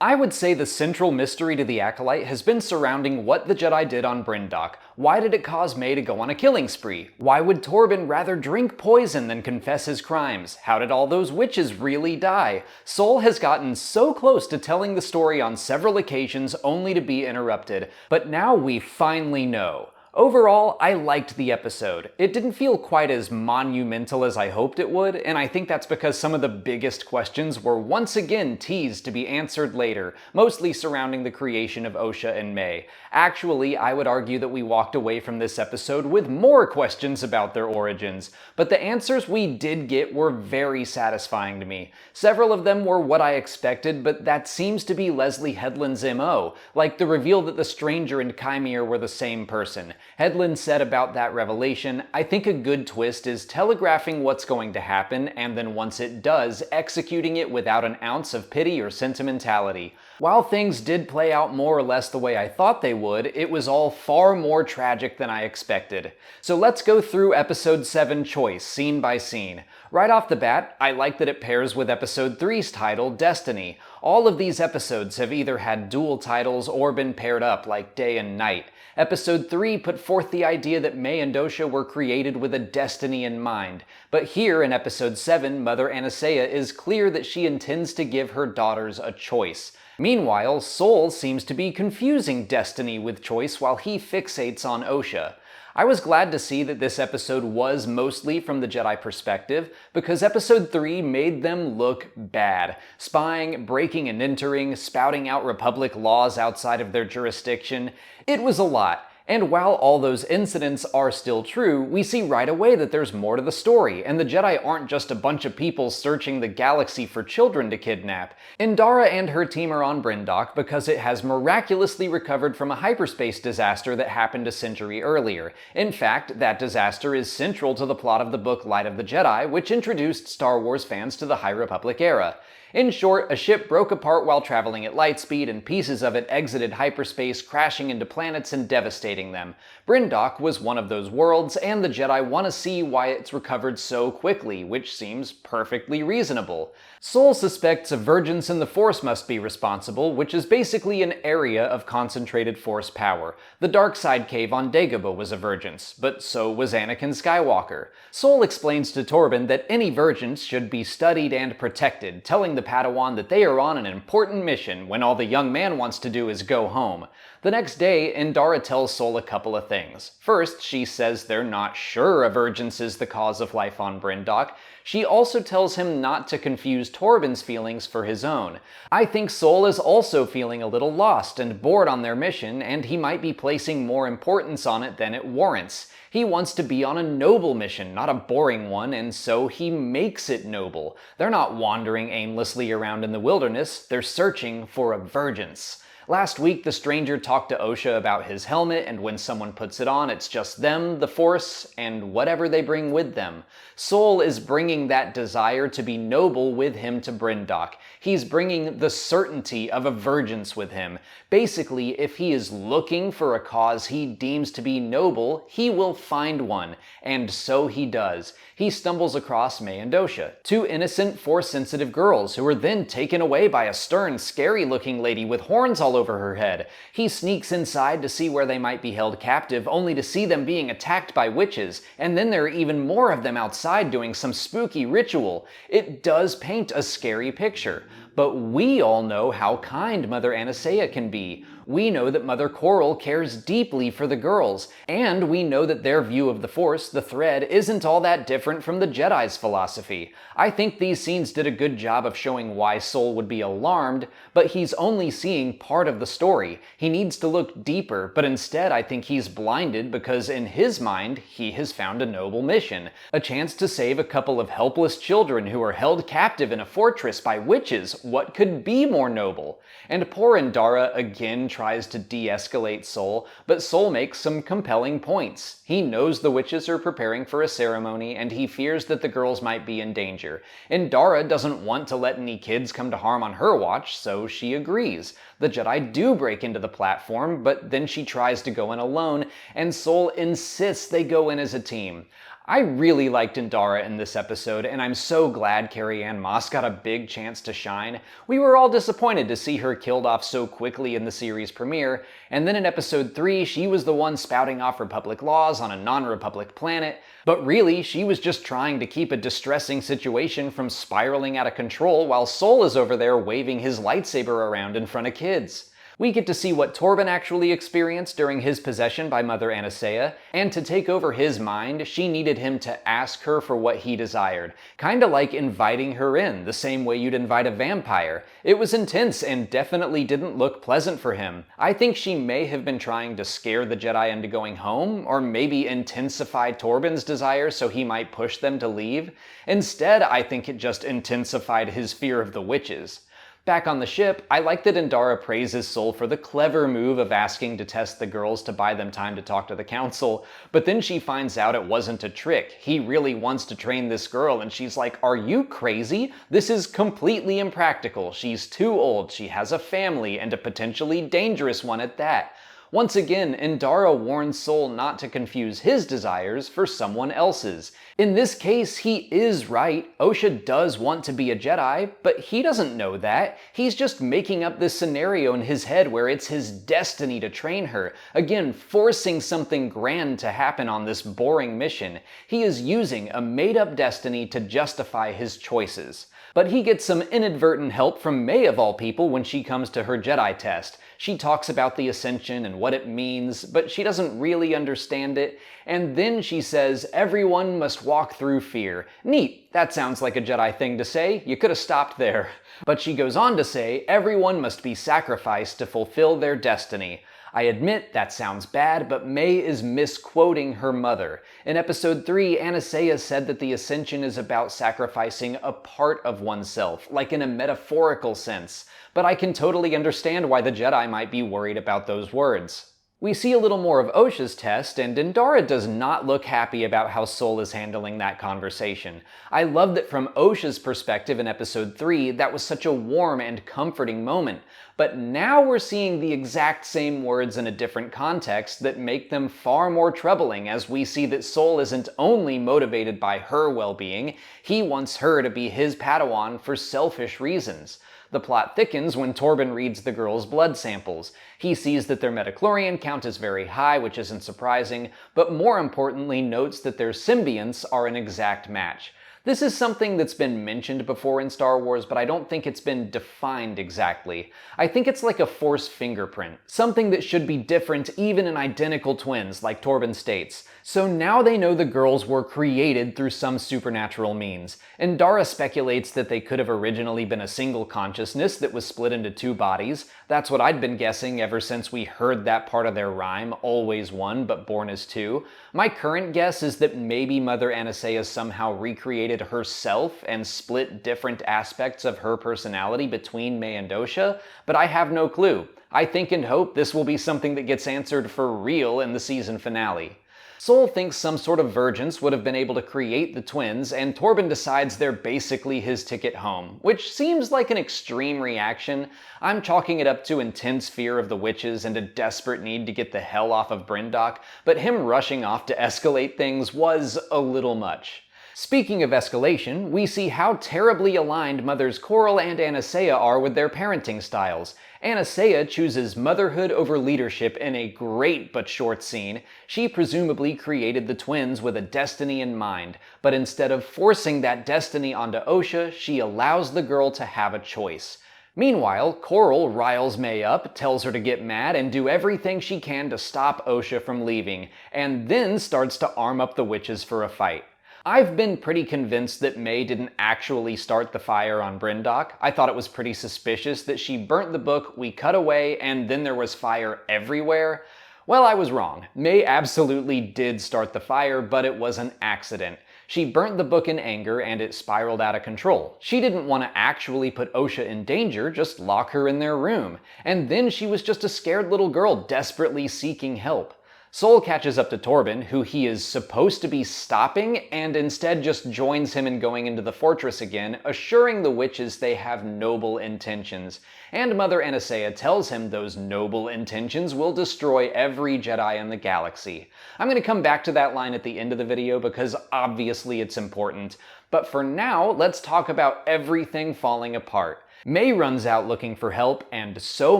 I would say the central mystery to the Acolyte has been surrounding what the Jedi did on Brendok. Why did it cause May to go on a killing spree? Why would Torben rather drink poison than confess his crimes? How did all those witches really die? Sol has gotten so close to telling the story on several occasions only to be interrupted, but now we finally know. Overall, I liked the episode. It didn't feel quite as monumental as I hoped it would, and I think that's because some of the biggest questions were once again teased to be answered later, mostly surrounding the creation of Osha and May. Actually, I would argue that we walked away from this episode with more questions about their origins, but the answers we did get were very satisfying to me. Several of them were what I expected, but that seems to be Leslie Headland's MO, like the reveal that the Stranger and Chimere were the same person. Headland said about that revelation, "I think a good twist is telegraphing what's going to happen, and then once it does, executing it without an ounce of pity or sentimentality." While things did play out more or less the way I thought they would, it was all far more tragic than I expected. So let's go through Episode 7 Choice, scene by scene. Right off the bat, I like that it pairs with Episode 3's title, Destiny. All of these episodes have either had dual titles or been paired up like Day and Night. Episode 3 put forth the idea that May and Osha were created with a destiny in mind, but here in Episode 7, Mother Anastasia is clear that she intends to give her daughters a choice. Meanwhile, Sol seems to be confusing destiny with choice while he fixates on Osha. I was glad to see that this episode was mostly from the Jedi perspective, because Episode 3 made them look bad. Spying, breaking and entering, spouting out Republic laws outside of their jurisdiction. It was a lot. And while all those incidents are still true, we see right away that there's more to the story, and the Jedi aren't just a bunch of people searching the galaxy for children to kidnap. Indara and her team are on Brendok because it has miraculously recovered from a hyperspace disaster that happened a century earlier. In fact, that disaster is central to the plot of the book Light of the Jedi, which introduced Star Wars fans to the High Republic era. In short, a ship broke apart while traveling at light speed, and pieces of it exited hyperspace, crashing into planets and devastating them. Brendok was one of those worlds, and the Jedi want to see why it's recovered so quickly, which seems perfectly reasonable. Sol suspects a vergence in the Force must be responsible, which is basically an area of concentrated Force power. The dark side cave on Dagobah was a vergence, but so was Anakin Skywalker. Sol explains to Torben that any vergence should be studied and protected, telling the Padawan that they are on an important mission when all the young man wants to do is go home. The next day, Indara tells Sol a couple of things. First, she says they're not sure a vergence is the cause of life on Brendok. She also tells him not to confuse Torben's feelings for his own. I think Sol is also feeling a little lost and bored on their mission, and he might be placing more importance on it than it warrants. He wants to be on a noble mission, not a boring one, and so he makes it noble. They're not wandering aimlessly around in the wilderness, they're searching for a vergence. Last week, the Stranger talked to Osha about his helmet, and when someone puts it on, it's just them, the Force, and whatever they bring with them. Sol is bringing that desire to be noble with him to Brendok. He's bringing the certainty of a vergence with him. Basically, if he is looking for a cause he deems to be noble, he will find one, and so he does. He stumbles across May and Osha, two innocent, Force-sensitive girls who are then taken away by a stern, scary-looking lady with horns all over her head. He sneaks inside to see where they might be held captive, only to see them being attacked by witches, and then there are even more of them outside doing some spooky ritual. It does paint a scary picture. But we all know how kind Mother Anastasia can be. We know that Mother Coral cares deeply for the girls, and we know that their view of the Force, the thread, isn't all that different from the Jedi's philosophy. I think these scenes did a good job of showing why Sol would be alarmed, but he's only seeing part of the story. He needs to look deeper, but instead I think he's blinded because in his mind, he has found a noble mission. A chance to save a couple of helpless children who are held captive in a fortress by witches. What could be more noble? And poor Indara again tries to de-escalate Sol, but Sol makes some compelling points. He knows the witches are preparing for a ceremony, and he fears that the girls might be in danger. Indara doesn't want to let any kids come to harm on her watch, so she agrees. The Jedi do break into the platform, but then she tries to go in alone, and Sol insists they go in as a team. I really liked Indara in this episode, and I'm so glad Carrie-Anne Moss got a big chance to shine. We were all disappointed to see her killed off so quickly in the series premiere, and then in episode 3 she was the one spouting off Republic laws on a non-Republic planet, but really she was just trying to keep a distressing situation from spiraling out of control while Sol is over there waving his lightsaber around in front of kids. We get to see what Torben actually experienced during his possession by Mother Anastasia, and to take over his mind, she needed him to ask her for what he desired. Kinda like inviting her in, the same way you'd invite a vampire. It was intense and definitely didn't look pleasant for him. I think she may have been trying to scare the Jedi into going home, or maybe intensify Torben's desire so he might push them to leave. Instead, I think it just intensified his fear of the witches. Back on the ship, I like that Indara praises Sol for the clever move of asking to test the girls to buy them time to talk to the council, but then she finds out it wasn't a trick. He really wants to train this girl, and she's like, "Are you crazy? This is completely impractical. She's too old, she has a family, and a potentially dangerous one at that." Once again, Indara warns Sol not to confuse his desires for someone else's. In this case, he is right. Osha does want to be a Jedi, but he doesn't know that. He's just making up this scenario in his head where it's his destiny to train her. Again, forcing something grand to happen on this boring mission. He is using a made-up destiny to justify his choices. But he gets some inadvertent help from May of all people when she comes to her Jedi test. She talks about the Ascension and what it means, but she doesn't really understand it. And then she says, "Everyone must walk through fear." Neat, that sounds like a Jedi thing to say. You could have stopped there. But she goes on to say, "Everyone must be sacrificed to fulfill their destiny." I admit that sounds bad, but May is misquoting her mother. In episode 3, Anastasia said that the Ascension is about sacrificing a part of oneself, like in a metaphorical sense. But I can totally understand why the Jedi might be worried about those words. We see a little more of Osha's test, and Indara does not look happy about how Sol is handling that conversation. I love that from Osha's perspective in episode 3, that was such a warm and comforting moment. But now we're seeing the exact same words in a different context that make them far more troubling, as we see that Sol isn't only motivated by her well-being, he wants her to be his Padawan for selfish reasons. The plot thickens when Torben reads the girls' blood samples. He sees that their metachlorian count is very high, which isn't surprising, but more importantly notes that their symbionts are an exact match. This is something that's been mentioned before in Star Wars, but I don't think it's been defined exactly. I think it's like a Force fingerprint, something that should be different even in identical twins, like Torben states. So now they know the girls were created through some supernatural means. Indara speculates that they could have originally been a single consciousness that was split into two bodies. That's what I'd been guessing ever since we heard that part of their rhyme, always one but born as two. My current guess is that maybe Mother Anastasia somehow recreated herself and split different aspects of her personality between May and Osha, but I have no clue. I think and hope this will be something that gets answered for real in the season finale. Sol thinks some sort of Virgins would have been able to create the twins, and Torben decides they're basically his ticket home, which seems like an extreme reaction. I'm chalking it up to intense fear of the witches and a desperate need to get the hell off of Brendok, but him rushing off to escalate things was a little much. Speaking of escalation, we see how terribly aligned Mothers Coral and Anastasia are with their parenting styles. Anastasia chooses motherhood over leadership in a great but short scene. She presumably created the twins with a destiny in mind, but instead of forcing that destiny onto Osha, she allows the girl to have a choice. Meanwhile, Coral riles May up, tells her to get mad and do everything she can to stop Osha from leaving, and then starts to arm up the witches for a fight. I've been pretty convinced that May didn't actually start the fire on Brendok. I thought it was pretty suspicious that she burnt the book, we cut away, and then there was fire everywhere. Well, I was wrong. May absolutely did start the fire, but it was an accident. She burnt the book in anger and it spiraled out of control. She didn't want to actually put Osha in danger, just lock her in their room. And then she was just a scared little girl desperately seeking help. Sol catches up to Torben, who he is supposed to be stopping, and instead just joins him in going into the fortress again, assuring the witches they have noble intentions. And Mother Anastasia tells him those noble intentions will destroy every Jedi in the galaxy. I'm going to come back to that line at the end of the video because obviously it's important. But for now, let's talk about everything falling apart. May runs out looking for help, and so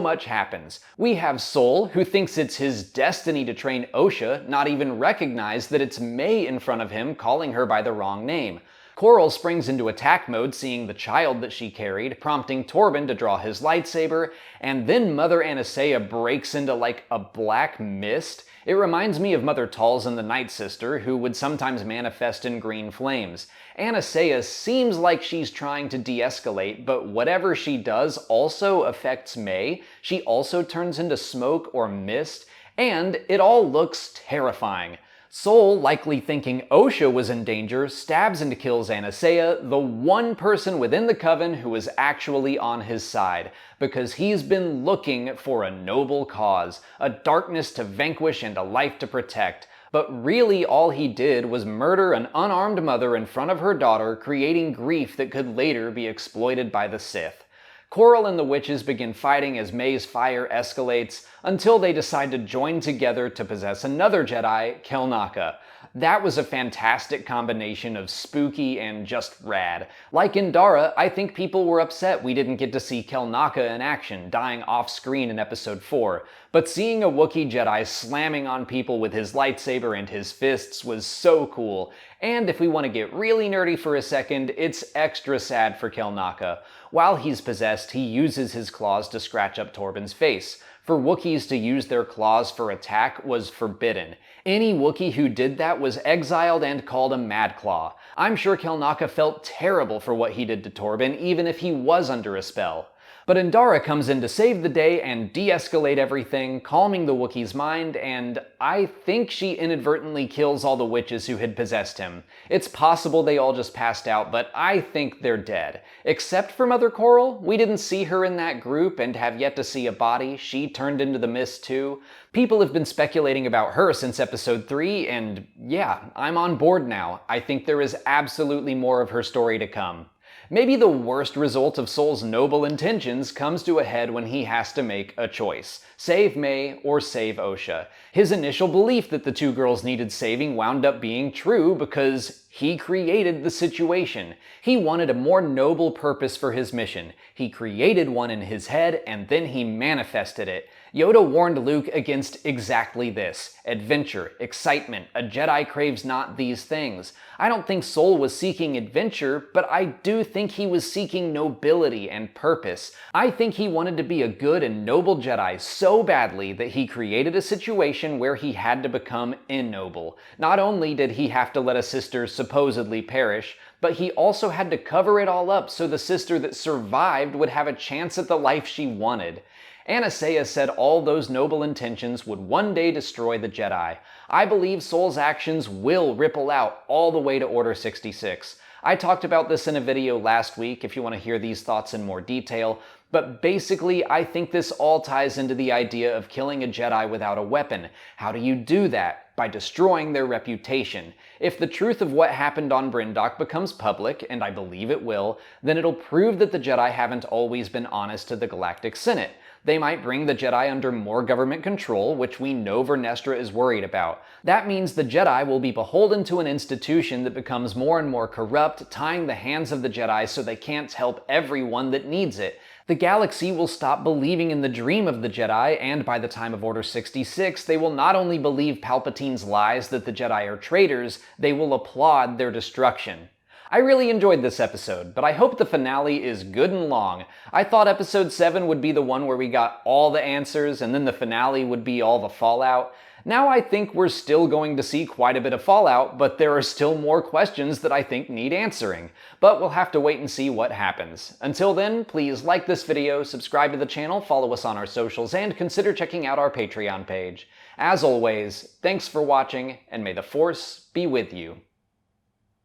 much happens. We have Sol, who thinks it's his destiny to train Osha, not even recognize that it's May in front of him calling her by the wrong name. Coral springs into attack mode seeing the child that she carried, prompting Torben to draw his lightsaber, and then Mother Anastasia breaks into like a black mist. It reminds me of Mother Talzin the Night Sister, who would sometimes manifest in green flames. Anastasia seems like she's trying to de-escalate, but whatever she does also affects May. She also turns into smoke or mist, and it all looks terrifying. Sol, likely thinking Osha was in danger, stabs and kills Anastasia, the one person within the Coven who is actually on his side, because he's been looking for a noble cause, a darkness to vanquish and a life to protect. But really all he did was murder an unarmed mother in front of her daughter, creating grief that could later be exploited by the Sith. Coral and the witches begin fighting as May's fire escalates, until they decide to join together to possess another Jedi, Kelnaka. That was a fantastic combination of spooky and just rad. Like in Dara, I think people were upset we didn't get to see Kelnaka in action, dying off-screen in Episode 4. But seeing a Wookiee Jedi slamming on people with his lightsaber and his fists was so cool. And if we want to get really nerdy for a second, it's extra sad for Kelnaka. While he's possessed, he uses his claws to scratch up Torben's face. For Wookiees to use their claws for attack was forbidden. Any Wookiee who did that was exiled and called a Madclaw. I'm sure Kelnaka felt terrible for what he did to Torben, even if he was under a spell. But Indara comes in to save the day and de-escalate everything, calming the Wookiee's mind, and I think she inadvertently kills all the witches who had possessed him. It's possible they all just passed out, but I think they're dead. Except for Mother Coral, we didn't see her in that group and have yet to see a body. She turned into the mist too. People have been speculating about her since Episode 3, and yeah, I'm on board now. I think there is absolutely more of her story to come. Maybe the worst result of Sol's noble intentions comes to a head when he has to make a choice. Save May or save Osha. His initial belief that the two girls needed saving wound up being true because he created the situation. He wanted a more noble purpose for his mission. He created one in his head and then he manifested it. Yoda warned Luke against exactly this. Adventure, excitement, a Jedi craves not these things. I don't think Sol was seeking adventure, but I do think he was seeking nobility and purpose. I think he wanted to be a good and noble Jedi so badly that he created a situation where he had to become ignoble. Not only did he have to let a sister supposedly perish, but he also had to cover it all up so the sister that survived would have a chance at the life she wanted. Anastasia said all those noble intentions would one day destroy the Jedi. I believe Sol's actions will ripple out all the way to Order 66. I talked about this in a video last week if you want to hear these thoughts in more detail, but basically I think this all ties into the idea of killing a Jedi without a weapon. How do you do that? By destroying their reputation. If the truth of what happened on Brendok becomes public, and I believe it will, then it'll prove that the Jedi haven't always been honest to the Galactic Senate. They might bring the Jedi under more government control, which we know Vernestra is worried about. That means the Jedi will be beholden to an institution that becomes more and more corrupt, tying the hands of the Jedi so they can't help everyone that needs it. The galaxy will stop believing in the dream of the Jedi, and by the time of Order 66, they will not only believe Palpatine's lies that the Jedi are traitors, they will applaud their destruction. I really enjoyed this episode, but I hope the finale is good and long. I thought Episode 7 would be the one where we got all the answers, and then the finale would be all the fallout. Now I think we're still going to see quite a bit of fallout, but there are still more questions that I think need answering. But we'll have to wait and see what happens. Until then, please like this video, subscribe to the channel, follow us on our socials, and consider checking out our Patreon page. As always, thanks for watching, and may the Force be with you.